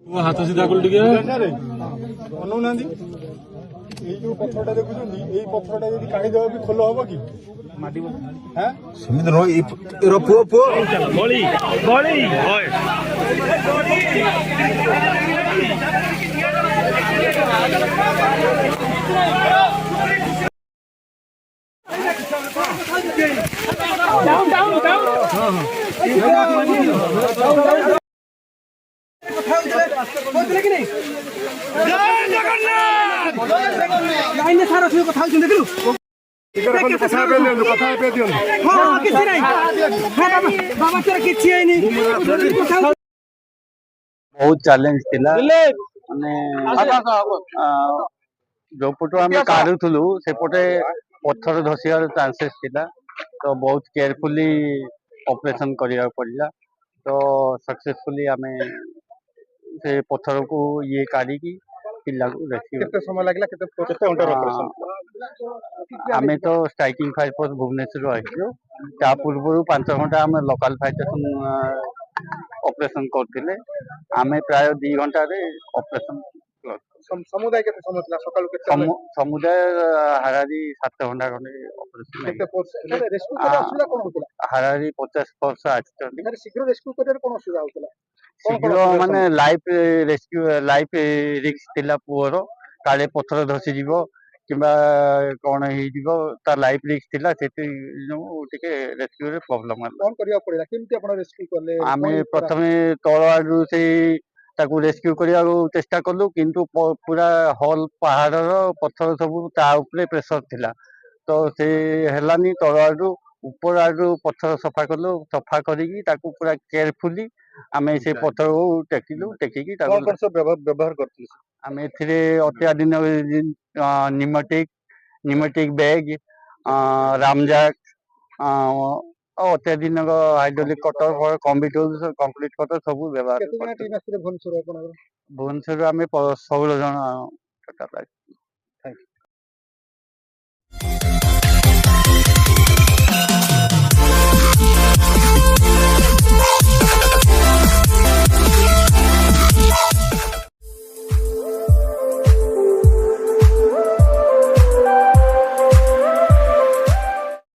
हाथ सीधा कर टिके ଅନଉନାହାନ୍ତି ଏଇ ଯୋଉ ପଥରଟା ଦେଖୁଛନ୍ତି ଏଇ ପଥରଟା ଯଦି କାଢିଦେବା ବି ଖୋଲ ହବ କି ହାଁ ସେମିତି ନୁହଁ ଏର ପୁଅ बळी बळी ओए बहुत चैलेंज थिला माने जो पटो आम काढ़ुलु से पटे पत्थर धसियार चांसेस थिला तो बहुत केयरफुली ऑपरेशन करिया पड़िला तो सक्सेसफुली आमे से पत्थर को ये काढ़ी की पिला को रेस्क्यू କେତେ ସମୟ ଲାଗିଲା କେତେ ଘଣ୍ଟାର ଅପରେସନ आमे तो स्ट्राइकिंग फायर फोर्स भुवनेश्वर आइलु ता पूर्व 5 घंटा आम लोकल फायर ऑपरेशन करथिले आमे प्राय 2 घंटा रे ऑपरेशन ସମୁଦାୟ କେତେ ସମୟ ଥିଲା ସକାଳୁ କେତେ समुदाय हारारी 7 घंटा खंडे ऑपरेशन ରେସ୍କ୍ୟୁ କରିବା ଅସୁବିଧା କଣ ହଉଥିଲା हारारी 50 वर्ष आछितंदी ଶୀଘ୍ର ରେସ୍କ୍ୟୁ କରିବାରେ କଣ ଅସୁବିଧା ହଉଥିଲା शीघ्र माने लाइफ रेस्क्यू लाइफ रिस्क थिला पुअर काले पत्थर धसी जीवो किंबा कौन हो ता लाइफ रिस्क थिला सेति जो टिके रेस्क्यू रे प्रॉब्लम आला କଣ କରିବାକୁ ପଡିଲା କେମିତି ଆପଣ ରେସ୍କ୍ୟୁ କଲେ आमे प्रथमे तळ आडू से ताकू रेस्क्यू करिया चेष्टा कलु किंतु पूरा हॉल पहाड़ पत्थर सब ता ऊपर प्रेशर थिला तो से हेलानी तळ आडू ऊपर आडू पत्थर सफा कलु सफा करिकी ताकू पूरा केयरफुली आमे से पत्थर को टेकिलु टेकिकी ताकू କଣ ସବୁ ବ୍ୟବହାର କରିଥିଲେ आमे एथिरे अत्याधुनिक निमेटिक निमेटिक बैग रामजाक अत्याधुनिक हाइड्रोलिक कटर कंप्लीट कटर सब व्यवहार କେତେ ଜଣ ଟିମ୍ ଆସିଥିଲେ ଭୁବନେଶ୍ୱର ଆପଣଙ୍କର भुवनेश्वर आमे 16 जन टोटल